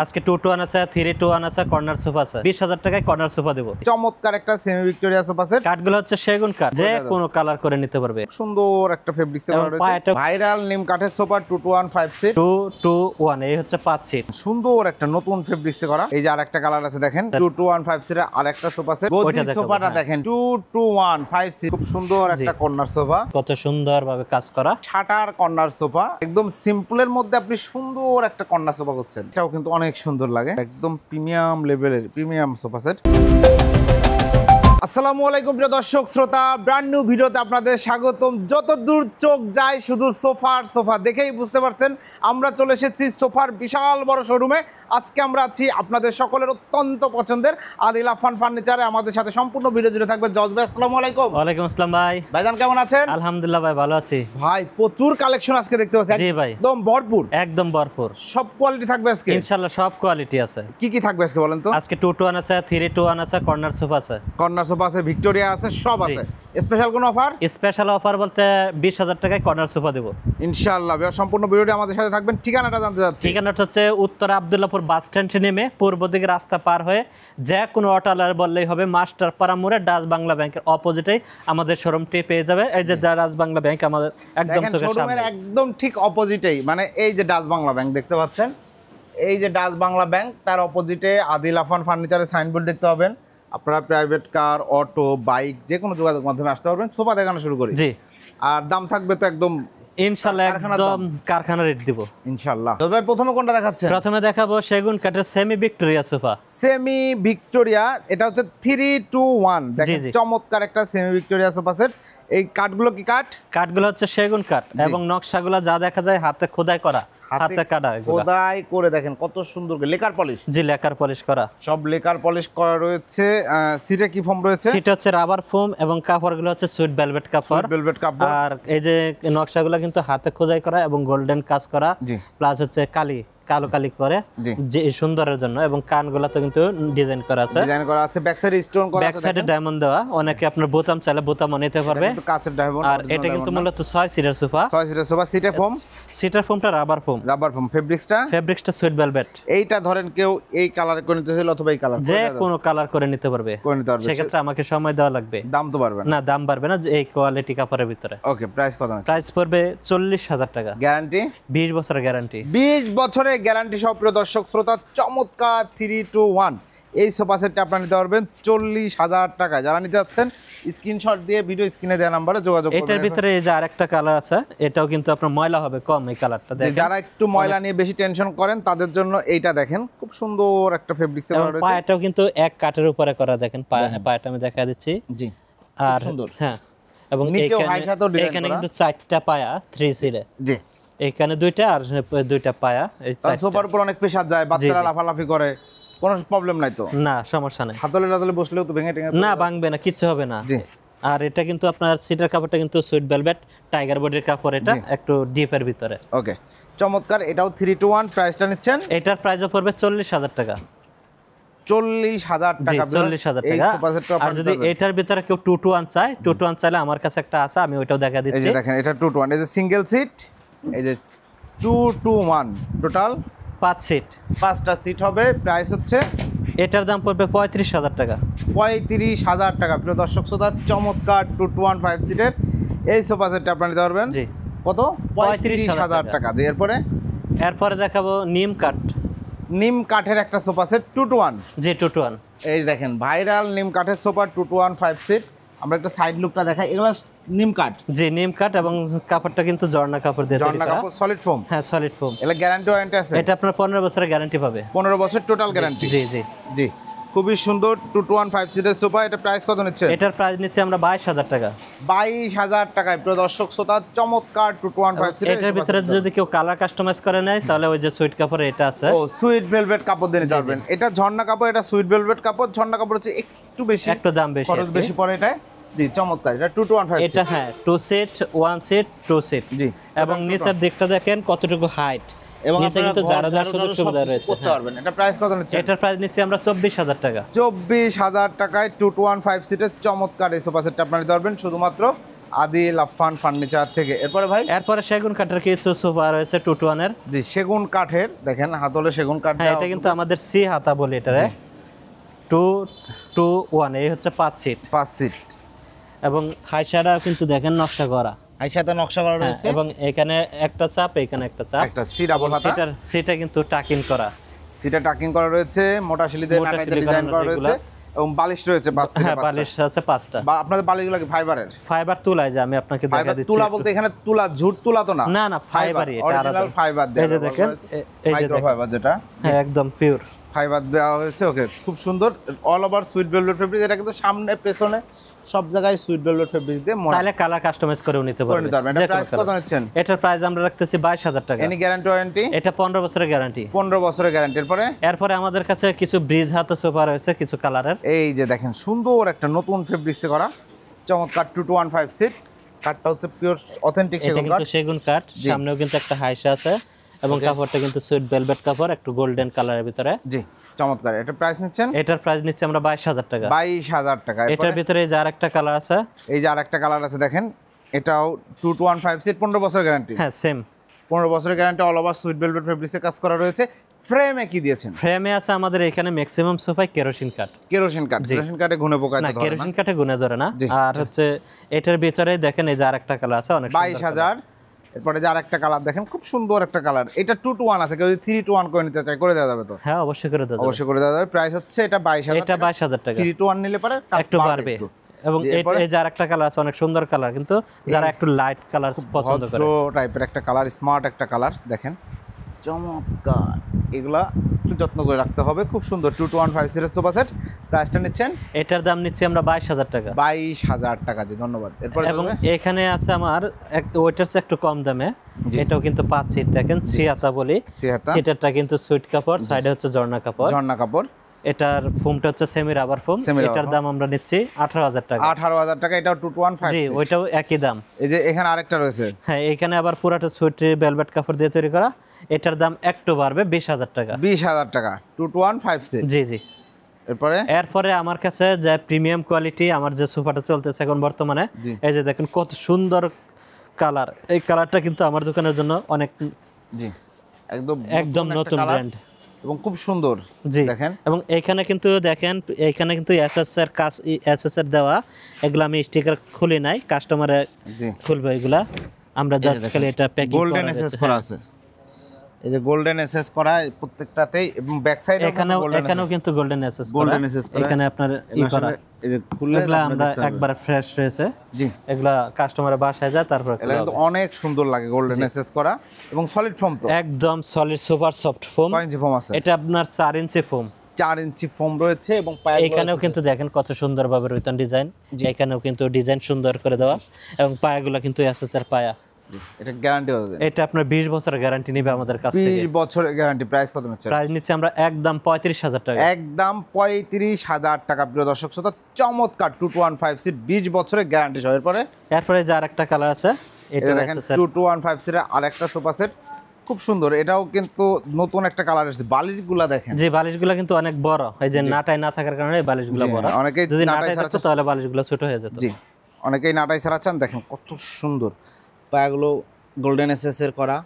আজকে 2-1 আছে, 3-2-1 আছে, কর্নার সোফা আছে। 20,000 টাকায় কর্নার সোফা দেব। চমৎকার একটা সেমি ভিক্টোরিয়া সোফা সেট। কাঠগুলো হচ্ছে সেগুন কাঠ, যে কোনো কালার করে নিতে পারবে। সুন্দর একটা ফেব্রিক্সে করা রয়েছে। ভাইরাল নিম কাঠের সোফা 2-1 5 সিট। 2-2-1 এই হচ্ছে 5 সিট। সুন্দর একটা নতুন ফেব্রিক্সে করা। এই যে আরেকটা কালার আছে দেখেন, 2-1 5 সিটের আরেকটা সোফা সেট। গদি সোফাটা দেখেন 2-1 5 সিট। খুব সুন্দর একটা কর্নার সোফা, কত সুন্দরভাবে কাজ করা। শাটার কর্নার সোফা, একদম সিম্পলের মধ্যে আপনি সুন্দর একটা কর্নার সোফা করছেন। এটাও কিন্তু অনেক সুন্দর লাগে, একদম প্রিমিয়াম লেভেলের প্রিমিয়াম সোফা সেট। আসসালামু আলাইকুম প্রিয় দর্শক শ্রোতা, ব্র্যান্ড নিউ ভিডিওতে আপনাদের স্বাগতম। যত দূর চোখ যায় শুধু সোফা দেখেই বুঝতে পারছেন আমরা চলে এসেছি সোফার বিশাল বড় শোরুমে। আজকে আমরা আছি আপনাদের সকলের অত্যন্ত পছন্দের আদিল আফান ফার্নিচারে। আমাদের সাথে সম্পূর্ণ ভিডিও জুড়ে থাকবে জজ ভাই। আসসালামু আলাইকুম। ওয়ালাইকুম আসসালাম ভাই। ভাইজান কেমন আছেন? আলহামদুলিল্লাহ ভাই, ভালো আছি ভাই। প্রচুর কালেকশন আজকে দেখতে পাচ্ছি। জি ভাই, একদম ভরপুর, একদম ভরপুর। সব কোয়ালিটি থাকবে আজকে ইনশাআল্লাহ, সব কোয়ালিটি আছে। কি কি থাকবে আজকে বলেন তো? আজকে 2-1 আছে, 3-2-1 আছে, কর্নার সোফা আছে। কর্নার সোফা আছে, ভিক্টোরিয়া আছে, সব আছে। স্পেশাল কোন অফার? স্পেশাল অফার বলতে 20,000 টাকায় কর্নার সোফা দেব ইনশাআল্লাহ। সম্পূর্ণ ভিডিওটি আমাদের সাথে থাকবেন। ঠিকানাটা জানতে চাচ্ছি। ঠিকানাটা হচ্ছে উত্তর আব্দুল্লাহপুর বাস স্ট্যান্ড নেমে পূর্ব দিকে রাস্তা পার হয়ে যে কোনো অটোওয়ালার বললেই হবে মাস্টারপাড়া মোড়ে ডাচ বাংলা ব্যাংকের অপোজিটেই আমাদের শোরুমটি পেয়ে যাবে। এই যে ডাচ বাংলা ব্যাংক আমাদের একদম চোখের সামনে, একদম ঠিক অপোজিটেই, মানে এই যে ডাচ বাংলা ব্যাংক দেখতে পাচ্ছেন, এই যে ডাচ বাংলা ব্যাংক, তার অপোজিটে আদিল আফান ফার্নিচারের সাইনবোর্ড দেখতে পাবেন। আপনারা প্রাইভেট কার, অটো, বাইক যে কোনো যোগাযোগ মাধ্যমে আসতে পারবেন। সোফা দেখানো শুরু করি। জি। আর দাম থাকবে তো একদম ইনশাআল্লাহ একদম কারখানা রেট দিব ইনশাআল্লাহ। তো ভাই প্রথমে কোনটা দেখাচ্ছেন? প্রথমে দেখাবো সেগুন কাঠের semi Victoria sofa. Semi Victoria, এটা হচ্ছে 3-2-1। দেখেন চমৎকার একটা সেমি ভিক্টোরিয়া সোফা সেট। এই কাঠগুলো কি কাঠ? কাঠগুলো হচ্ছে সেগুন কাঠ এবং নকশাগুলো যা দেখা যায় হাতে খোদাই করা, হাতে কাটা, খোদাই করে। দেখেন কত সুন্দর লেকার পলিশ। জি, লেকার পলিশ করা, সব লেকার পলিশ করা রয়েছে। সিটে কি ফোম রয়েছে? সিট হচ্ছে রাবার ফোম এবং কাপড়গুলো হচ্ছে সুইট ভেলভেট কাপড়। ভেলভেট কাপড়। আর এই যে নকশাগুলো কিন্তু হাতে খোদাই করা এবং গোল্ডেন কাজ করা, প্লাস হচ্ছে কালো কালি করে যে সুন্দরের জন্য। এবং কানগুলোতে কিন্তু ডিজাইন করা আছে, ব্যাক সাইডে স্টোন করা আছে, ব্যাক সাইডে ডায়মন্ড দেওয়া। অনেকে আপনার বোতাম চাইলে বোতামও নিতে পারবে। কাঁচের ডায়মন্ড। আর এটা কিন্তু মূলত 6 সিটের সোফা। 6 সিটের সোফা। সিটে ফোম, সিটের ফোমটা রাবার ফোম। ফেব্রিক্সটা সুইট ভেলভেট। এইটা ধরেন কেউ এই কালারে করে নিতে চাইলে অথবা এই কালার যে কোনো কালার করে নিতে পারবে। সেক্ষেত্রে আমাকে সময় দেওয়া লাগবে। দাম তো পারবে না, দাম বাড়বে না এই কোয়ালিটি কাপড়ের ভিতরে। ওকে, প্রাইস কত? প্রাইস পড়বে 40,000 টাকা। গ্যারান্টি 20 বছরের গ্যারান্টি। 20 বছরের গ্যারান্টি সহ। প্রিয় দর্শক শ্রোতা, চমৎকার 3-2-1 এই সোফা সেটটা আপনারা নিতে পারবেন 40,000 টাকা। যারা নিতে যাচ্ছেন স্ক্রিনশট দিয়ে ভিডিও স্ক্রিনে দেওয়া নম্বরে যোগাযোগ করবেন। এটার ভিতরে এই যে আরেকটা কালার আছে, এটাও কিন্তু আপনার ময়লা হবে কম। এই কালারটা দেখেন, যারা একটু ময়লা নিয়ে বেশি টেনশন করেন তাদের জন্য এইটা দেখেন, খুব সুন্দর একটা ফেব্রিক্সে করা রয়েছে। পায়াটাও কিন্তু এক কাঠের উপরে করা, দেখেন পায়াটা আমি দেখা দিচ্ছি। জি, আর সুন্দর। হ্যাঁ, এবং এখানে কিন্তু 4টা পায়া 3 সিটে। জি, এখানে 2টা আর 2টা পায়া। এই সোফার উপর অনেক প্রেসার যায়, বাচ্চারা লাফালাফি করে, কোনো প্রবলেম নাই তো? না, সমস্যা নাই। হাতলে বসলেও তো ভেঙে টেঙে না, ভাঙবে না, কিচ্ছু হবে না। জি। আর এটা কিন্তু আপনার সিটের কাপড়টা কিন্তু সুইট ভেলভেট টাইগার বডির কাপড়, এটা একটু ডিপের ভিতরে। ওকে, চমৎকার। এটাও 3-2-1। প্রাইসটা নিচ্ছেন? এটার প্রাইসও পড়বে 40,000 টাকা। 40,000 টাকা। 40,000 টাকা। আর যদি এটার ভিতরে কেউ 2-2-1 চায়, 2-2-1 চাইলে আমার কাছে একটা আছে, আমি ওইটাও দেখা দিচ্ছি। এই যে দেখেন, এটা 2-2-1। এই যে সিঙ্গেল সিট, এই যে 2-2-1, টোটাল 5 সিট, 5টা সিট হবে। প্রাইস হচ্ছে, এটার দাম পড়বে 35,000 টাকা। 35,000 টাকা। প্রিয় দর্শক শ্রোতা, চমৎকার 2-2-1 5 সিটের এই সোফা সেটটা আপনারা নিতে পারবেন। জি। কত? 35,000 টাকা। জি। এরপরে দেখাবো নিম কাঠের একটা সোফা সেট 2-2-1। জি, 2-2-1। এই দেখেন ভাইরাল নিম কাঠের সোফা 2-2-1 5 সিট। আমরা একটা সাইড লুকটা দেখাই। এগুলো নিম কাঠ। জি, নিম কাঠ এবং কাপড়টা কিন্তু জর্না কাপড় দিয়ে তৈরি করা। জর্না কাপড়, সলিড ফোম। হ্যাঁ, সলিড ফোম। এর গ্যারান্টি ওয়ারেন্টি আছে? এটা আপনার 15 বছরের গ্যারান্টি পাবে। 15 বছর টোটাল গ্যারান্টি। জি জি জি, খুবই সুন্দর 2-2-1 5 সিটের সোফা। এটা প্রাইস কত নিচ্ছে? এটার প্রাইস নিচ্ছে আমরা 22,000 টাকা। 22,000 টাকায়। প্রিয় দর্শক শ্রোতা, চমৎকার 2-2-1 5 সিটের। এটার ভিতরে যদি কেউ কালার কাস্টমাইজ করে নেয় তাহলে ওই যে সুইট কাপড় এটা আছে। ও, সুইট ভেলভেট কাপড় দিয়ে নিতে পারবেন। এটা ঝর্ণা কাপড়, এটা সুইট ভেলভেট কাপড়। ঝর্ণা কাপড় হচ্ছে একটু বেশি, একটু দাম বেশি, খরচ বেশি পড়ে এটা। জি, চমৎকার। এটা 2-2-1 5 এটা হ্যাঁ 2 সিট 1 সিট 2 সিট। জি। এবং নিচের দিকটা দেখেন কতটুকু হাইট, এবং নিচে কিন্তু যারা সুযোগ সুবিধা রয়েছে করতে পারবেন। এটা প্রাইস কত নিচ্ছে? এটার প্রাইস নিচ্ছে আমরা 24,000 টাকা। 24,000 টাকায় 2-2-1 5 সিটের চমৎকার এই সোফা সেটটা আপনারা নিতে পারবেন শুধুমাত্র আদিল আফফান ফার্নিচার থেকে। এরপরে ভাই এরপরে সেগুন কাঠের কিছু সোফা রয়েছে 2 to 1 এর। জি, সেগুন কাঠের দেখেন হাতলে সেগুন কাঠ হ্যাঁ, দেওয়া। এটা কিন্তু আমাদের সি হাতা বলি এটারে। 2 to 1 এই হচ্ছে 5 সিট 5 সিট এবং হাইসাটা কিন্তু দেখেন নকশা করা। আইসাতে নকশা করা রয়েছে এবং এখানে একটা চাপ, এখানে একটা চাপ, একটা সি ডাবল হাতা। সিটা কিন্তু টাকিং করা, সিটা টাকিং করা রয়েছে, মোটা শিলিতে মোটা নাটাইতে শিলি ডিজাইন করা করানো রয়েছে এবং বালিশ রয়েছে 5 সিটে। হ্যাঁ, বালিশ আছে 5টা। আপনাদের বালিশগুলো কি ফাইবারের? ফাইবার তুলাই যে আমি আপনাকে দেখা ফাইবার দিচ্ছি। তুলা বলতে এখানে তুলা ঝুট তুলা তো না? না, ফাইবারই, এটা অরিজিনাল ফাইবার দেয়া। এই যে দেখেন, এই যে মাইক্রো দেখেন, ফাইবার যেটা, হ্যাঁ একদম পিওর ফাইবার দেওয়া হয়েছে। ওকে, খুব সুন্দর। All over sweet velvet fabric. এটা কিন্তু সামনে পেছনে সব জায়গায় সুইট ভেলভেট ফেব্রিক দিয়ে চাইলে কালার কাস্টমাইজ করেও নিতে পারবেন। এটা প্রাইস কত নিচ্ছেন? এটার প্রাইস আমরা রাখতেছি 22,000 টাকা। Any guarantee warranty? এটা 15 বছরের গ্যারান্টি। 15 বছরের গ্যারান্টি। এরপরে আমাদের কাছে কিছু ব্রিজ হাতে সোফা রয়েছে কিছু কালারের। এই যে দেখেন সুন্দর একটা নতুন ফেব্রিক্সে করা চমৎকার 2 to 1 5 সিট। কাঠটা হচ্ছে পিওর অথেন্টিক এটা সেগুন কাঠ। কিন্তু সেগুন কাঠ, সামনেও কিন্তু একটা হাইসা আছে এবং কাপড়টা কিন্তু সুইট ভেলভেট কাপড়, একটু গোল্ডেন কালারের ভিতরে। জি, চমৎকার। এটা প্রাইস নিচ্ছেন? এটার প্রাইস নিচ্ছি আমরা 22,000 টাকা। 22,000 টাকা। এটার ভিতরে এই যে আরেকটা কালার আছে, এই যে আরেকটা কালার আছে দেখেন, এটাও 2 to 1 5 সিট, 15 বছরের গ্যারান্টি। হ্যাঁ সেম 15 বছরের guarantee. All over sweet velvet ফেব্রিক্সে কাজ করা রয়েছে। ফ্রেমে কি দিয়েছেন? ফ্রেমে আছে আমাদের এখানে ম্যাক্সিমাম সোফায় কেরোসিন কাঠ। কেরোসিন কাঠ। কেরোসিন কাঠে ঘুনে পোকায় না, তো ধরে না। কেরোসিন কাঠে গুনে ধরে না। আর হচ্ছে এটার ভিতরে দেখেন এই যে আরেকটা কালার আছে অনেক সুন্দর 22,000। এরপরে যে আরেকটা কালার দেখেন, খুব সুন্দর একটা কালার। এটা 2 to 1 আছে, কেউ যদি 3 to 1 করে নিতে চায় করে দেওয়া যাবে তো? হ্যাঁ, অবশ্যই করে দেওয়া যাবে। অবশ্যই করে দেওয়া যাবে। প্রাইস হচ্ছে এটা 22,000 এটা 22,000 টাকা। 3 to 1 নিলে পরে কাজ একটু বাড়বে। একটু। এবং জি, এরপরে? এই যে আরেকটা কালার আছে অনেক সুন্দর কালার, কিন্তু যারা একটু লাইট কালার পছন্দ করে। ভদ্র টাইপের একটা কালার, স্মার্ট একটা কালার দেখেন, চমৎকার। এগুলা একটু যত্ন করে রাখতে হবে। খুব সুন্দর 2 to 1 5 সিটের সোফা সেট। প্রাইসটা নিচ্ছেন? এটার দাম নিচ্ছি আমরা 22,000 টাকা। 22,000 টাকা। জি, ধন্যবাদ। এরপরে এবং এখানে আছে আমার ওইটার চেয়ে একটু কম দামে, এটাও কিন্তু 5 সিট দেখেন, সিয়াতা বলি। সিটারটা কিন্তু সুইট কাপড়, সাইডে হচ্ছে ঝর্ণা কাপড়। ঝর্ণা কাপড়। এটার ফোমটা হচ্ছে সেমি রাবার ফোম। এটার দাম আমরা নিচ্ছি 18,000 টাকা। 18,000 টাকা। এটাও 2 to 1 5 জি, ওইটাও একই দাম। এই যে এখানে আরেকটা রয়েছে। হ্যাঁ, এখানে আবার পুরাটা সুইট ভেলভেট কাপড় দিয়ে তৈরি করা। এটার দাম একটু বাড়বে, 20,000 টাকা। 20,000 টাকা 2 to 1 5 সিট। জি জি। এরপরে আমার কাছে যে প্রিমিয়াম কোয়ালিটি আমার যে সোফাটা চলতেছে এখন বর্তমানে, এই যে দেখেন কত সুন্দর কালার। এই কালারটা কিন্তু আমার দোকানের জন্য অনেক, জি, একদম নতুন ব্র্যান্ড এবং খুব সুন্দর। জি দেখেন, এবং এখানে কিন্তু দেখেন, এখানে কিন্তু এসএস এর কাজ, এসএস এর দেওয়া। এগুলো আমি স্টিকার খুলি নাই, কাস্টমারে খুলবে এগুলা। আমরা জাস্ট খালি এটা প্যাকিং গোল্ডেন এসএস করা আছে। এই যে গোল্ডেন এসএস করা প্রত্যেকটাতেই, এবং ব্যাক সাইডে এখানেও কিন্তু গোল্ডেন এসএস করা। এখানে আপনার ই করা, এই যে খুললে আমরা একবারে ফ্রেশ রয়েছে। জি, এগুলা কাস্টমারের বাসায় যায় তারপর। এটা কিন্তু অনেক সুন্দর লাগে, গোল্ডেন এসএস করা এবং সলিড ফোম। তো একদম সলিড সুপার সফট ফোম। 5 ইঞ্চি ফোম আছে। এটা আপনার 4 ইঞ্চি ফোম। 4 ইঞ্চি ফোম রয়েছে এবং এখানেও কিন্তু দেখেন কত সুন্দরভাবে রুইতন ডিজাইন। এখানেও কিন্তু ডিজাইন সুন্দর করে দেওয়া এবং পায়াগুলো কিন্তু এসএস এর পায়া। এটা গ্যারান্টি কত দিন? এটা আপনার 20 বছরের গ্যারান্টি নেবে আমাদের কাছ থেকে। 20 বছরের গ্যারান্টি। প্রাইস কত নিচ্ছে? প্রাইস নিচ্ছে আমরা একদম 35,000 টাকা। একদম 35,000 টাকা। প্রিয় দর্শক শ্রোতা, চমৎকার 2 to 1 5 সিট, 20 বছরের গ্যারান্টি সহ। এরপরে যে আরেকটা কালার আছে, এটা দেখেন 2 to 1 5 সিটের আরেকটা সোফা সেট, খুব সুন্দর। এটাও কিন্তু নতুন একটা কালার এসেছে। বালিশগুলা দেখেন, যে বালিশগুলা কিন্তু অনেক বড়, এই যে নাটাই না থাকার কারণে এই বালিশগুলা বড়। অনেকেই যদি নাটাই থাকতো তাহলে বালিশগুলা ছোট হয়ে যেত। জি, অনেকেই নাটাই ছাড়া চান। দেখেন কত সুন্দর, পায়াগুলো গোল্ডেন এসএস এর করা,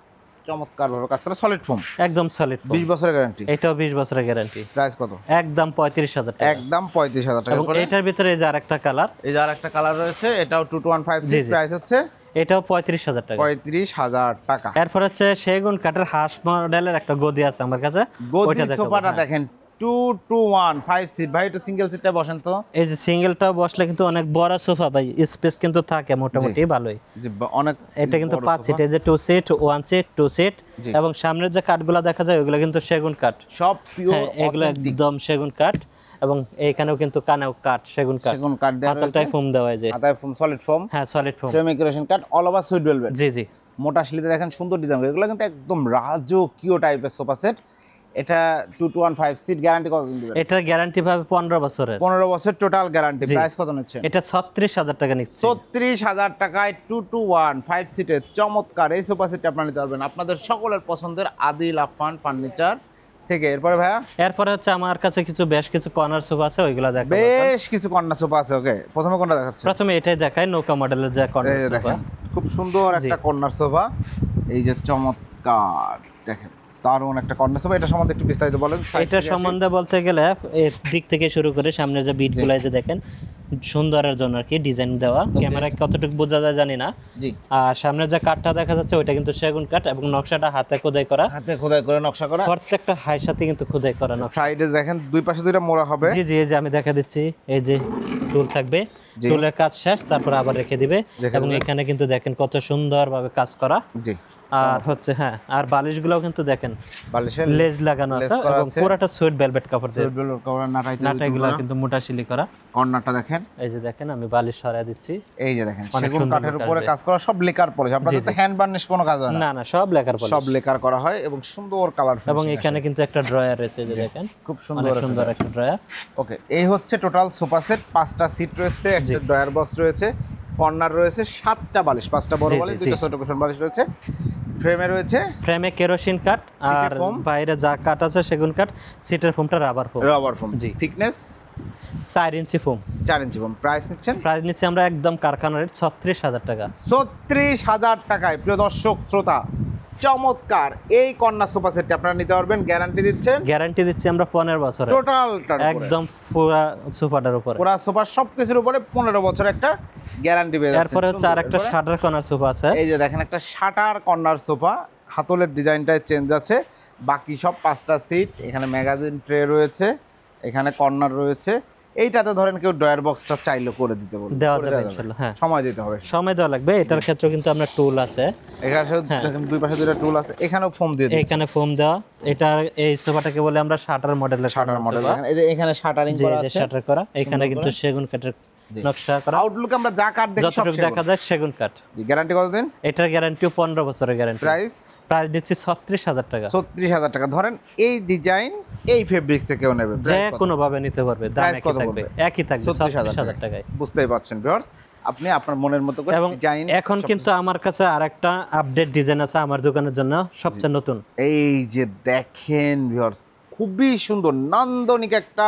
চমৎকার ভাবে কাজ করা, সলিড ফোম, একদম সলিড ফোম। 20 বছরের গ্যারান্টি। এটাও 20 বছরের গ্যারান্টি। প্রাইস কত? একদম 35,000 টাকা। একদম 35,000 টাকা। এবং এটার ভিতরে এই যে আরেকটা কালার, এই যে আরেকটা কালার রয়েছে, এটাও 2 to 1 5 সিট। প্রাইস হচ্ছে এটাও 35,000 টাকা। 35,000 টাকা। এরপর হচ্ছে সেগুন কাঠের হাঁস মডেলের একটা গদি আছে আমার কাছে। গদি সোফাটা দেখেন 2 to 1 5 সিট। ভাই এটা সিঙ্গেল সিটটা বসেন তো। এই যে সিঙ্গেলটা বসলে কিন্তু অনেক বড় সোফা ভাই, স্পেস কিন্তু থাকে মোটামুটি ভালোই। জি, অনেক। এটা কিন্তু 5 সিট, এই যে 2 সিট 1 সিট 2 সিট। এবং সামনের যে কাঠগুলো দেখা যায় ওগুলো কিন্তু সেগুন কাঠ, সব পিওর। এগুলো একদম সেগুন কাঠ। এবং এইখানেও কিন্তু কানেও কাঠ, সেগুন কাঠ। সেগুন কাঠ দেওয়া রয়েছে। হাতায় ফোম দেওয়া যায়। হাতায় ফোম, সলিড ফোম। হ্যাঁ, সলিড ফোম। ফ্রেমিকুলেশন কাঠ, অল ওভার সুইট ভেলভেট। জি জি। মোটা শিলিতে দেখেন সুন্দর ডিজাইন। এগুলো কিন্তু একদম রাজকীয় টাইপের সোফা সেট। এটা 2 to 1 5 সিট। গ্যারান্টি কতদিন দিবেন? এটার গ্যারান্টি পাবে 15 বছরের। 15 বছর টোটাল গ্যারান্টি। প্রাইস কত নিচ্ছেন? এটা 36,000 টাকা নিচ্ছে। 36,000 টাকায় 2 to 1 5 সিটের চমৎকার এই সোফা সেটটা আপনারা নিতে পারবেন আপনাদের সকলের পছন্দের আদিল আফফান ফার্নিচার থেকে এরপরে ভাইয়া এরপরে হচ্ছে আমার কাছে বেশ কিছু কর্নার সোফা আছে, ওইগুলা দেখাবো। বেশ কিছু কর্নার সোফা আছে। ওকে, প্রথমে কোনটা দেখাচ্ছে? প্রথমে এটাই দেখাই, নৌকা মডেলের যে কর্নার সোফা। দেখেন খুব সুন্দর একটা কর্নার সোফা, এই যে চমৎকার দেখেন দারুণ একটা কর্নার সোফা। এটা সম্বন্ধে একটু বিস্তারিত বলেন। এটা সম্বন্ধে বলতে গেলে এর দিক থেকে শুরু করে সামনে যে বিটগুলো যে দেখেন সুন্দরের জন্য আর কি ডিজাইন দেওয়া, ক্যামেরায় কতটুকু বোঝা যায় জানি না। জি, আর সামনে যে কাঠটা দেখা যাচ্ছে ওইটা কিন্তু সেগুন কাঠ এবং নকশাটা হাতে খোদাই করা, হাতে খোদাই করে নকশা করা। প্রত্যেকটা হাই সাথে কিন্তু খোদাই করা নকশা। সাইডে দেখেন দুই পাশে দুইটা মোড়া হবে। জি জি, এই যে আমি দেখা দিচ্ছি, এই যে টুল থাকবে, টুলের কাজ শেষ তারপর আবার রেখে দিবে। এবং এখানে কিন্তু দেখেন কত সুন্দরভাবে কাজ করা। জি, আর হচ্ছে হ্যাঁ, আর বালিশগুলোও কিন্তু দেখেন বালিশের লেজ লাগানো আছে এবং পুরোটা সুইট ভেলভেট কাপড় দিয়ে নাটাইগুলো কিন্তু মোটা শিলি করা। কর্নারটা দেখেন, এই যে দেখেন আমি বালিশ সরাই দিচ্ছি, এই যে দেখেন সেগুন কাঠের উপরে কাজ করা, সব লেকার পলিশ। আপনাদের তো হ্যান্ড বার্নিশ কোনো কাজ হয় না? না না, সব লেকার পলিশ, সব লেকার করা হয় এবং সুন্দর কালার। এবং এখানে কিন্তু একটা ড্রয়ার রয়েছে, এই যে দেখেন খুব অনেক সুন্দর একটা ড্রয়ার। ওকে, এই হচ্ছে টোটাল সোফা সেট। 5টা সিট রয়েছে, একটা ড্রয়ার বক্স রয়েছে, কর্নার রয়েছে, 7টা বালিশ, 5টা বড় বালিশ, 2টা ছোট কুশন বালিশ রয়েছে। ফ্রেমে রয়েছে ফ্রেমে কেরোসিন কাঠ, আর বাইরে যা কাঠ আছে সেগুন কাঠ, সিটের ফোমটা রাবার ফোম। Rubber foam. জি, থিকনেস 4 ইঞ্চি ফোম। 4 ইঞ্চি ফোম। প্রাইস নিচ্ছেন? প্রাইস নিচ্ছি আমরা একদম কারখানা রেট 36,000 টাকা। 36,000 টাকায় প্রিয় দর্শক শ্রোতা, চমৎকার এই কর্নার সোফা সেটটি আপনারা নিতে পারবেন। গ্যারান্টি দিচ্ছেন? গ্যারান্টি দিচ্ছি আমরা 15 বছরের, টোটালটার উপরে একদম পুরো সোফাটার উপরে, পুরো সোফা সবকিছুর উপরে 15 বছর একটা গ্যারান্টি পেয়ে যাচ্ছেন। এরপরে হচ্ছে আরেকটা শাটার কর্নার সোফা আছে। এই যে দেখেন একটা শাটার কর্নার সোফা, হাতলের ডিজাইনটায় চেঞ্জ আছে, বাকি সব 5টা সিট। এখানে ম্যাগাজিন ট্রে রয়েছে, এখানে কর্নার রয়েছে। এইটাতে ধরেন কেউ ড্রয়ার বক্সটা চাইলে করে দিতে বলবে, দেওয়া যাবে ইনশাআল্লাহ। হ্যাঁ, সময় দিতে হবে, সময় দেওয়া লাগবে। এটার ক্ষেত্রে কিন্তু আমরা টুল আছে, এখানে দেখেন দুই পাশে দুইটা টুল আছে, এখানেও ফোম দিয়ে দিচ্ছে। এখানে ফোম দেওয়া। এটা এই সোফাটাকে বলে আমরা শাটার মডেলের, শাটার মডেল। এই যে এখানে শাটারিং করা আছে, শাটার করা। এখানে কিন্তু সেগুন কাঠের নকশা করা। আউটলুক আমরা যা কাঠ দেখি সব যতটুকু দেখা যায় সেগুন কাঠ। জি, গ্যারান্টি কতদিন? এটার গ্যারান্টিও 15 বছরের গ্যারান্টি। প্রাইস? প্রাইস দিচ্ছি 36,000 টাকা। 36,000 টাকা। ধরেন এই ডিজাইন এই ফেব্রিক্সে কেউ নেবে, যে কোনো ভাবে নিতে পারবে, দাম একই থাকবে, একই থাকবে 36,000 টাকায়। বুঝতেই পারছেন ভিউয়ার্স, আপনি আপনার মনের মতো করে এবং ডিজাইন। এখন কিন্তু আমার কাছে আরেকটা আপডেট ডিজাইন আছে আমার দোকানের জন্য, সবচেয়ে নতুন। এই যে দেখেন ভিউয়ার্স, খুবই সুন্দর নান্দনিক একটা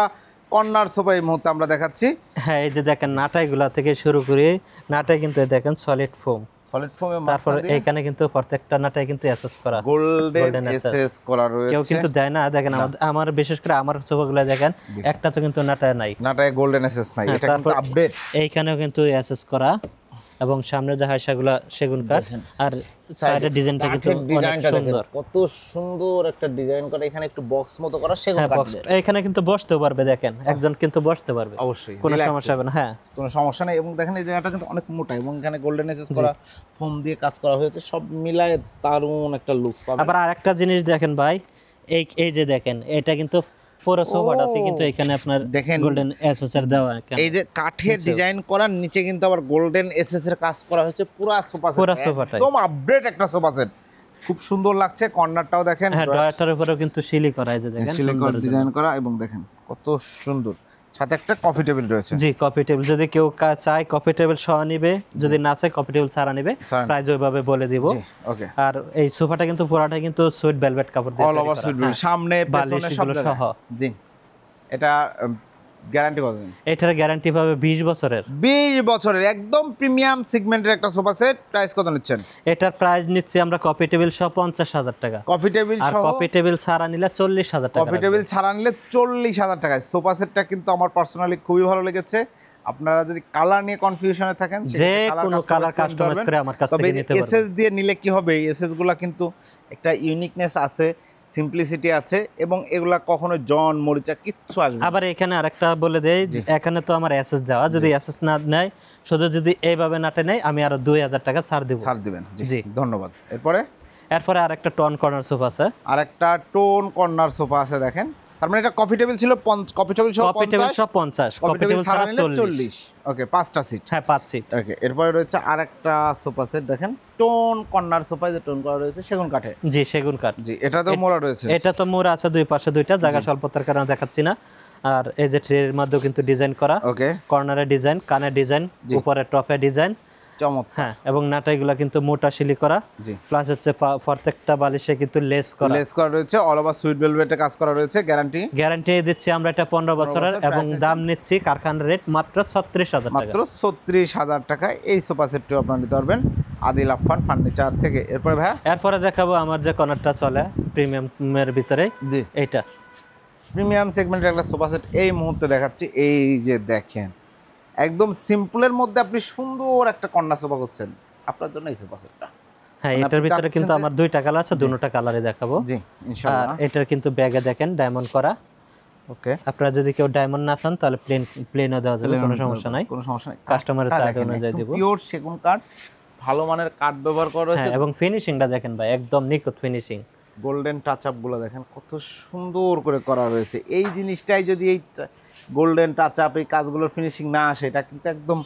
কর্নার সোফা এই মুহূর্তে আমরা দেখাচ্ছি। হ্যাঁ, এই যে দেখেন নাটাইগুলা থেকে শুরু করে নাটাই কিন্তু দেখেন সলিড ফোম, সলিড ফোমে তারপর এখানে কিন্তু প্রত্যেকটা নাটাই কিন্তু এসএস করা, গোল্ডেন এসএস করা রয়েছে। কেউ কিন্তু দেয় না, দেখেন আমার বিশেষ করে আমার সোফাগুলো দেখেন একটা তো কিন্তু নাটাই নাই, নাটায় গোল্ডেন এসএস নাই, এটা কিন্তু আপডেট। এইখানেও কিন্তু এসএস করা এবং সামনে যে হাইসাগুলা সেগুন কাঠ, আর সাইডের ডিজাইনটা কিন্তু অনেক সুন্দর, কত সুন্দর একটা ডিজাইন করা। এখানে একটু বক্স মতো করা সেগুন হ্যাঁ, কাঠ। বক্স এখানে কিন্তু বসতে পারবে, দেখেন একজন কিন্তু বসতে পারবে, অবশ্যই কোনো সমস্যা হবে না। হ্যাঁ, কোনো সমস্যা নেই। এবং দেখেন এই জায়গাটা কিন্তু অনেক মোটা এবং এখানে গোল্ডেন এসএস করা ফোম দিয়ে কাজ করা হয়েছে, সব মিলায় দারুণ একটা লুক পাবেন। আবার আরেকটা জিনিস দেখেন ভাই, এই যে দেখেন এটা কিন্তু পুরো সোফাটাতে কিন্তু এখানে আপনার দেখেন গোল্ডেন এসএস দেওয়া, এই যে কাঠের ডিজাইন করার নিচে কিন্তু আবার গোল্ডেন এসএস এর কাজ করা হয়েছে পুরো সোফা সেট, পুরো সোফাটাই একদম আপডেট একটা সোফা সেট, খুব সুন্দর লাগছে। কর্নারটাও দেখেন, হ্যাঁ, ডয়ারটার উপরেও কিন্তু সিলি করা, এই যে দেখেন সিলিকন ডিজাইন করা এবং দেখেন কত সুন্দর। সাথে একটা কফি টেবিল রয়েছে। জি, কফি টেবিল যদি কেউ চায় কফি টেবিল সহ নিবে, যদি না চায় কফি টেবিল ছাড়া নিবে, প্রাইস ওইভাবে বলে দিব। ওকে, আর এই সোফাটা কিন্তু পুরাটা কিন্তু সুইট ভেলভেট কাপড় দিয়ে অল ওভার সুইট, সামনে পেছনে সব সহ। দিন। এটা গ্যারান্টি কত দিন? এটার গ্যারান্টি পাবে 20 বছরের। 20 বছরের একদম প্রিমিয়াম সেগমেন্টের একটা সোফা সেট। প্রাইস কত নিচ্ছেন? এটার প্রাইস নিচ্ছি আমরা কফি টেবিল সহ 50,000 টাকা। কফি টেবিল আর সহ, কফি টেবিল ছাড়া নিলে 40,000 টাকা। কফি টেবিল ছাড়া নিলে 40,000 টাকায়। সোফা সেটটা কিন্তু আমার পার্সোনালি খুবই ভালো লেগেছে। আপনারা যদি কালার নিয়ে কনফিউশনে থাকেন, যে কোনো কালার কাস্টমাইজ করে আমার কাছ থেকে নিতে পারবেন। এসএস দিয়ে নিলে কি হবে, এসএস গুলা কিন্তু একটা ইউনিকনেস আছে, সিম্পলিসিটি আছে, এবং এগুলা কখনো জন মরিচা কিচ্ছু আসবে। আবার এখানে আরেকটা বলে দেই, এখানে তো আমার এসএস দেওয়া, যদি এসএস না নেয়, শুধু যদি এইভাবে নাটে নেয়, আমি আরো 2,000 টাকা ছাড় দেব। ছাড় দিবেন? জি, ধন্যবাদ। এরপরে আরেকটা টোন কর্নার সোফা আছে, আরেকটা টোন কর্নার সোফা আছে দেখেন। তার মানে এটা কফি টেবিল ছিল, কফি টেবিল সহ 50, কফি টেবিল ছাড়া 40। ওকে, 5টা সিট। হ্যাঁ, 5 সিট। ওকে, এরপরে রয়েছে আরেকটা সোফা সেট দেখেন, টোন কর্নার সোফা, যে টোন করা রয়েছে সেগুন কাঠে। জি, সেগুন কাঠ। জি, এটা তো মোড়া রয়েছে। এটা তো মোড়া আছে দুই পাশে, দুইটা জায়গা স্বল্পতার কারণে দেখাচ্ছি না। আর এই যে ট্রের মধ্যেও কিন্তু ডিজাইন করা, ওকে, কর্নারে ডিজাইন, কানে ডিজাইন, উপরে টপে ডিজাইন, চমৎকার। হ্যাঁ, এবং নাটাইগুলো কিন্তু মোটা শিলি করা, জি। প্লাস হচ্ছে প্রত্যেকটা বালিশে কিন্তু লেস করা। লেস করা রয়েছে, অল ওভার সুইট ভেলভেটে কাজ করা রয়েছে, গ্যারান্টি গ্যারান্টি দিচ্ছি আমরা এটা 15 বছরের, বছর, এবং price দাম নিচ্ছি কারখানার রেট মাত্র 36,000 টাকা। মাত্র 36,000 টাকায় এই সোফা সেটটি আপনারা নিতে পারবেন আদিল আফফান ফার্নিচার থেকে। এরপরে ভাইয়া এরপরে দেখাবো আমার যে কর্নারটা চলে প্রিমিয়ামের ভিতরে, জি এইটা প্রিমিয়াম সেগমেন্টের একটা সোফা সেট এই মুহূর্তে দেখাচ্ছি। এই যে দেখেন, একদম সিম্পলের মধ্যে আপনি সুন্দর একটা কর্নার সোফা করছেন, আপনার জন্য এই সোফা সেটটা। হ্যাঁ, মানে এটার আপনি ভিতরে কিন্তু চাচ্ছেন আমার দুইটা কালার আছে, দুটোটা কালারে দেখাবো। জি আর ইনশাআল্লাহ। এটার কিন্তু ব্যাগে দেখেন ডায়মন্ড করা। ওকে, আপনারা যদি কেউ ডায়মন্ড না চান তাহলে প্লেনও দেওয়া যাবে, কোনো সমস্যা নাই। কোনো সমস্যা নেই, কাস্টমারের চাহিদা অনুযায়ী দিব। পিওর সেগুন কাঠ, ভালো মানের কাঠ ব্যবহার করা হ্যাঁ, হয়েছে। এবং ফিনিশিংটা দেখেন ভাই, একদম নিখুঁত ফিনিশিং। গোল্ডেন টাচ আপ গুলো দেখেন কত সুন্দর করে করা রয়েছে। এই জিনিসটাই যদি এই গোল্ডেন টাচ আপ এই কাজগুলোর ফিনিশিং না আসে, এটা কিন্তু একদম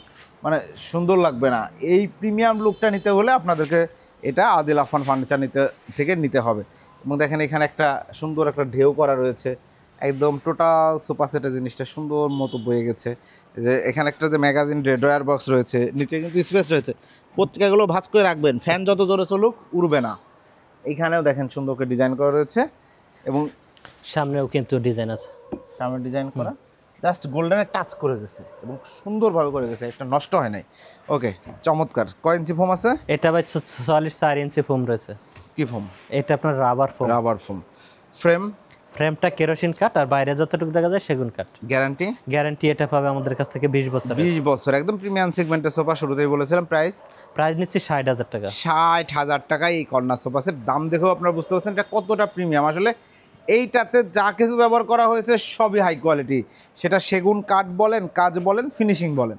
মানে সুন্দর লাগবে না। এই প্রিমিয়াম লুকটা নিতে হলে আপনাদেরকে এটা আদিল আফফান ফার্নিচার নিতে হবে। এবং দেখেন এখানে একটা সুন্দর একটা ঢেউ করা রয়েছে, একদম টোটাল সোফা সেটের জিনিসটা সুন্দর মতো বয়ে গেছে। যে এখানে একটা যে ম্যাগাজিন ড্রয়ার বক্স রয়েছে, নিচে কিন্তু স্পেস রয়েছে, পত্রিকাগুলো ভাঁজ করে রাখবেন, ফ্যান যত জোরে চলুক উড়বে না। এইখানেও দেখেন সুন্দর করে ডিজাইন করা রয়েছে, এবং সামনেও কিন্তু ডিজাইন আছে, সামনে ডিজাইন করা, জাস্ট গোল্ডেনের টাচ করে গেছে এবং সুন্দরভাবে করে গেছে, একটা নষ্ট হয় নাই। ওকে, চমৎকার। কয় ইঞ্চি ফোম আছে? এটা ভাই সলিড 4 ইঞ্চি ফোম রয়েছে। কি ফোম? এটা আপনার rubber foam. Rubber foam. Frame? ফ্রেমটা কেরোসিন কাঠ, আর বাইরে যতটুকু দেখা যায় সেগুন কাঠ। গ্যারান্টি? গ্যারান্টি এটা পাবে আমাদের কাছ থেকে 20 বছর। 20 বছর, একদম প্রিমিয়াম সেগমেন্টের সোফা। শুরুতেই বলেছিলাম প্রাইস নিচ্ছি 60,000 টাকা। 60,000 টাকায় এই কর্নার সোফা সেট। দাম দেখেও আপনারা বুঝতে পারছেন এটা কতটা প্রিমিয়াম। আসলে এইটাতে যা কিছু ব্যবহার করা হয়েছে সবই হাই কোয়ালিটি, সেটা সেগুন কাঠ বলেন, কাজ বলেন, ফিনিশিং বলেন।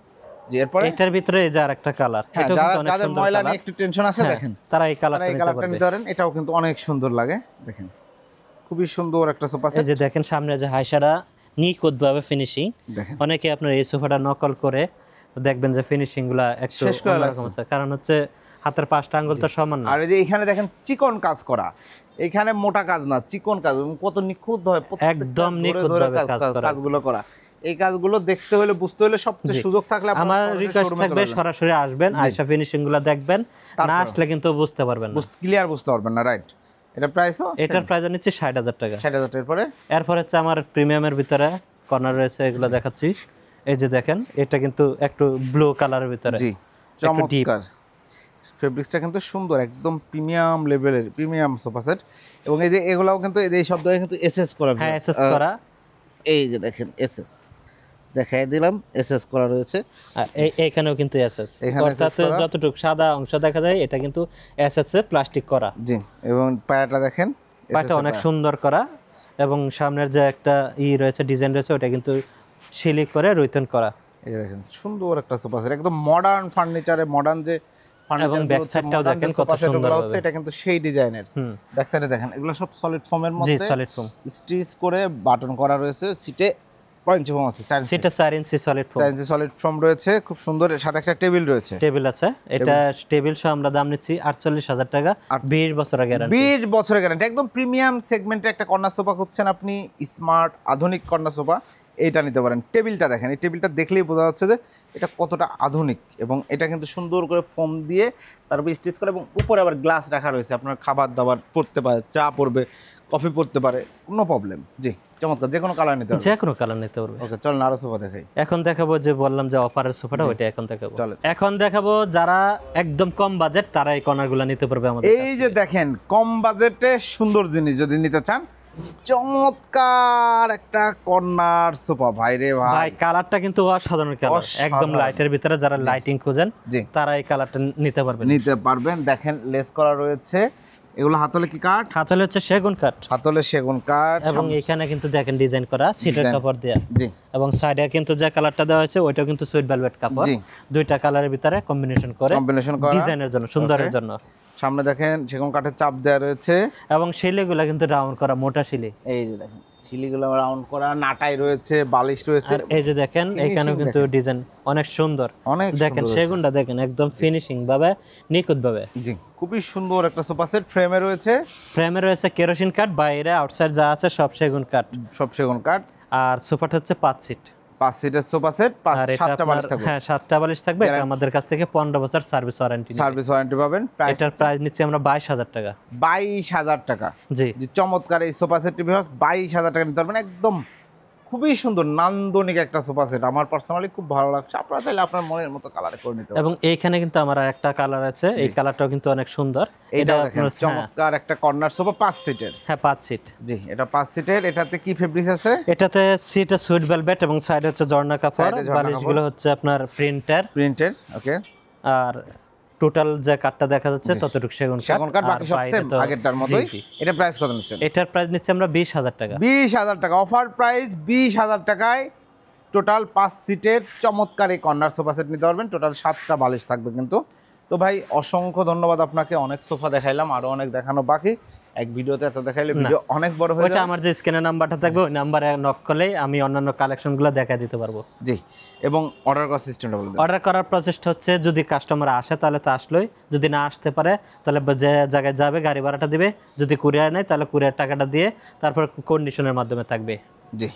যে এরপরে এটার ভিতরে এই যে আরেকটা কালার, হ্যাঁ, এটাও কিন্তু অনেক যাদের সুন্দর ময়লা কালার। নিয়ে একটু টেনশন আছে দেখেন, তারা এই তারা এই কালারটা কালারটা নিতে পারেন। এটাও কিন্তু অনেক সুন্দর লাগে, দেখেন খুবই সুন্দর একটা সোফা এই সেট। যে দেখেন সামনে যে হাইসাটা নিখুঁতভাবে ফিনিশিং। দেখেন অনেকে আপনার এই সোফাটা নকল করে দেখবেন যে ফিনিশিং গুলা একটু শেষ করে অন্যরকম আছে, কারণ হচ্ছে হাতের 5টা আঙ্গুল তো সমান না। আর এই যে এখানে দেখেন চিকন কাজ করা, এখানে মোটা কাজ না, চিকন কাজ, এবং কত নিখুঁত ভাবে একদম নিখুঁতভাবে কাজ করা। কাজগুলো করা। এই কাজগুলো দেখতে হলে, বুঝতে হলে, সবচেয়ে সুযোগ থাকলে আপনারা আমার সরাসরি রিকোয়েস্ট showroom-এ থাকবে চলে যাবেন। সরাসরি আসবেন, আয়শা ফিনিশিং গুলা দেখবেন, না আসলে কিন্তু বুঝতে পারবেন না, ক্লিয়ার বুঝতে পারবেন না, রাইট। এটা প্রাইসও এটার প্রাইস নিচ্ছে 60,000 টাকা। 60,000 টাকার পরে এরপর হচ্ছে আমার প্রিমিয়ামের ভিতরে কর্নার রয়েছে, এগুলো দেখাচ্ছি। এই যে দেখেন, এটা কিন্তু একটু ব্লু কালারের ভিতরে, জি চমৎকার। ফেব্রিক্সটা কিন্তু সুন্দর, একদম প্রিমিয়াম লেভেলের প্রিমিয়াম সোফা সেট। এবং এই যে এগুলাও কিন্তু এই শব্দ কিন্তু এসএস করা, হ্যাঁ এসএস করা। এই যে দেখেন এসএস দেখাই দিলাম, এসএস করা রয়েছে। আর এইখানেও কিন্তু এসএস, এখানে অর্থাৎ যতটুকু সাদা অংশ দেখা যায় এটা কিন্তু এসএস এ প্লাস্টিক করা। জি, এবং পায়াটা দেখেন, পাটা অনেক সুন্দর করা, এবং সামনের যে একটা রয়েছে ডিজাইন রয়েছে ওটা কিন্তু শিলি করে রুইতন করা। এই যে দেখেন সুন্দর একটা সোফা সেট, একদম মডার্ন ফার্নিচারে, মডার্ন যে এবং ব্যাক সাইডটাও দেখেন কত সুন্দর হচ্ছে, এটা কিন্তু সেই ডিজাইনের। ব্যাক সাইডে দেখেন এগুলো সব সলিড ফোমের জি মধ্যে সলিড ফোম, স্টিচ করে বাটন করা রয়েছে। সিটে কয় ইঞ্চি ফোম আছে? 4 ইঞ্চি। সেটা 4 ইঞ্চি সলিড ফোম, 4 ইঞ্চি সলিড ফোম রয়েছে, খুব সুন্দর। এর সাথে একটা টেবিল রয়েছে, টেবিল আছে। এটা টেবিল সহ আমরা দাম নিচ্ছি 48,000 টাকা, 20 বছরের গ্যারান্টি। 20 বছরের গ্যারান্টি। একদম প্রিমিয়াম সেগমেন্টে একটা কর্নার সোফা খুঁজছেন আপনি, স্মার্ট আধুনিক কর্নার সোফা, এইটা নিতে পারেন। টেবিলটা দেখেন, এই টেবিলটা দেখলেই বোঝা যাচ্ছে যে এটা কতটা আধুনিক, এবং এটা কিন্তু সুন্দর করে ফোম দিয়ে তারপর স্টিচ করে, এবং উপরে আবার গ্লাস রাখা রয়েছে, আপনার খাবার দাবার পড়তে পারে, চা পড়বে, কফি পড়তে পারে, কোনো প্রবলেম। জি চমৎকার, যে কোনো কালার নিতে পারবে, যে কোনো কালার নিতে পারবে। ওকে চল না আরো সোফা দেখাই। এখন দেখাবো যে বললাম যে অফারের সোফাটা, ওইটা এখন দেখাবো। চলেন। এখন দেখাবো যারা একদম কম বাজেট তারা এই কর্নারগুলো নিতে পারবে আমাদের। এই যে দেখেন কম বাজেটে সুন্দর জিনিস যদি নিতে চান, চমৎকার একটা কর্নার সোফা। ভাই রে ভাই, কালারটা কিন্তু অসাধারণ কালার, একদম লাইটের ভিতরে যারা লাইটিং খোঁজেন জি তারা এই কালারটা নিতে পারবেন। দেখেন লেস করা রয়েছে, এগুলো হাতলে কি কাঠ? হাতলে হচ্ছে সেগুন কাঠ, হাতলে সেগুন কাঠ, এবং এখানে কিন্তু দেখেন ডিজাইন করা সিটের কাপড় দেয়া। জি, এবং সাইডে কিন্তু যে কালারটা দেওয়া হয়েছে ওইটাও কিন্তু সুইট ভেলভেট কাপড়, জি। দুইটা কালারের ভিতরে কম্বিনেশন করা ডিজাইনের জন্য, সুন্দরের জন্য। সামনে দেখেন সেগুন কাঠের চাপ দেওয়া রয়েছে, এবং শিলিগুলো কিন্তু রাউন্ড করা, মোটা শিলি। এই যে দেখেন শিলিগুলো রাউন্ড করা, নাটাই রয়েছে, বালিশ রয়েছে। আর এই যে দেখেন এখানেও কিন্তু ডিজাইন অনেক সুন্দর, অনেক দেখেন সেগুনটা দেখেন একদম ফিনিশিং ভাবে, নিখুঁত ভাবে। জি খুবই সুন্দর একটা সোফা সেট। ফ্রেমে রয়েছে কেরোসিন কাঠ, বাইরে আউটসাইড যা আছে সব সেগুন কাঠ, সব সেগুন কাঠ। আর সোফাটা হচ্ছে 5 সিট। 5 সিটের সোফা সেট, আর এটা 7টা বালিশ আপনার থাকবে। হ্যাঁ 7টা বালিশ থাকবে। এটা আমাদের কাছ থেকে 15 বছর সার্ভিস ওয়ারেন্টি। সার্ভিস ওয়ারেন্টি পাবেন। এটার প্রাইস নিচ্ছি আমরা 22,000 টাকা। 22,000 টাকা। জি যে চমৎকার এই সোফা সেটটি 22,000 টাকা নিতে পারবেন। একদম খুবই সুন্দর নান্দনিক একটা সোফা সেট, আমার পার্সোনালি খুব ভালো লাগছে। আপনারা চাইলে আপনার মনের মতো কালারে করে নিতে পারেন। এবং এইখানে কিন্তু আমার একটা কালার আছে, এই কালারটাও কিন্তু অনেক সুন্দর। এটা দেখেন আপনার চমৎকার একটা কর্নার সোফা 5 সিটের। হ্যাঁ 5 সিট। জি এটা 5 সিটের। এটাতে কি ফেব্রিক্স আছে? এটাতে সিটে সুইট ভেলভেট এবং সাইডে হচ্ছে ঝর্ণা কাপড়। Side এ ঝর্ণা বালিশগুলো হচ্ছে আপনার প্রিন্টের। ওকে। আর টোটাল যে কাঠটা দেখা যাচ্ছে ততটুকু সেগুন কাঠ, বাকি সব সেম আগেরটার মতোই। এটা প্রাইস কত নিচ্ছেন? এটার প্রাইস নিচ্ছে আমরা 20,000 টাকা। 20,000 টাকা অফার প্রাইস। 20,000 টাকায় টোটাল 5 সিটের চমৎকার এই কর্নার সোফা সেট নিতে পারবেন। টোটাল 7টা বালিশ থাকবে কিন্তু। তো ভাই অসংখ্য ধন্যবাদ আপনাকে। অনেক সোফা দেখাইলাম, আরো অনেক দেখানো বাকি। এক ভিডিওতে এত দেখাইলে ভিডিও অনেক বড় হয়ে ওইটা যাবে। আমার যে স্ক্রিনের নাম্বারটা থাকবে ওই নাম্বারে নক করলেই আমি অন্যান্য কালেকশনগুলো দেখা দিতে পারবো। জি এবং অর্ডার করার সিস্টেমটা বলে দেন। অর্ডার করার প্রসেসটা হচ্ছে যদি কাস্টমার আসে তাহলে তো আসলোই, যদি না আসতে পারে তাহলে যে জায়গায় যাবে গাড়ি ভাড়াটা দিবে, যদি কুরিয়ার নেয় তাহলে কুরিয়ার টাকাটা দিয়ে তারপর কন্ডিশনের মাধ্যমে থাকবে। জি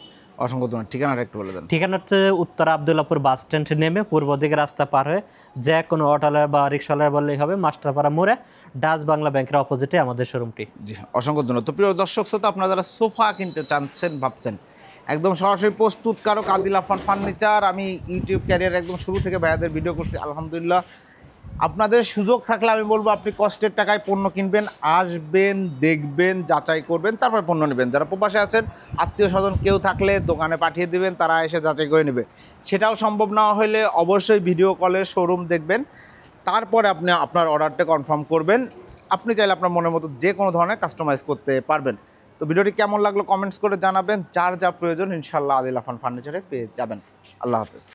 অসংখ্য ধন্যবাদ। ঠিকানাটা একটু বলে দেন। ঠিকানা হচ্ছে উত্তর আবদুল্লাপুর বাস স্ট্যান্ড নেমে পূর্ব দিকে রাস্তা পার হয়ে যে কোনো অটোলার বা রিক্সাওয়ালার বললেই হবে, মাস্টারপাড়া মোড়ে ডাচ বাংলা ব্যাংকের অপোজিটে আমাদের শোরুমটি। জি অসংখ্য ধন্যবাদ। তো প্রিয় দর্শক শ্রোতা, আপনারা যারা সোফা কিনতে চাচ্ছেন ভাবছেন, একদম সরাসরি প্রস্তুতকারক আদিল আফান ফার্নিচার। আমি ইউটিউব ক্যারিয়ার একদম শুরু থেকে ভাইয়াদের ভিডিও করছি আলহামদুলিল্লাহ। আপনাদের সুযোগ থাকলে আমি বলবো আপনি কষ্টের টাকায় পণ্য কিনবেন, আসবেন, দেখবেন, যাচাই করবেন, তারপর পণ্য নেবেন। যারা প্রবাসে আছেন আত্মীয় স্বজন কেউ থাকলে দোকানে পাঠিয়ে দিবেন, তারা এসে যাচাই করে নেবে। সেটাও সম্ভব না হলে অবশ্যই ভিডিও কলের শোরুম দেখবেন, তারপরে আপনি আপনার অর্ডারটা কনফার্ম করবেন। আপনি চাইলে আপনার মনের মতো যে কোনো ধরনের কাস্টমাইজ করতে পারবেন। তো ভিডিওটি কেমন লাগলো কমেন্টস করে জানাবেন। যার যা প্রয়োজন ইনশাল্লাহ আদিল আফান ফার্নিচারে পেয়ে যাবেন। আল্লাহ হাফেজ।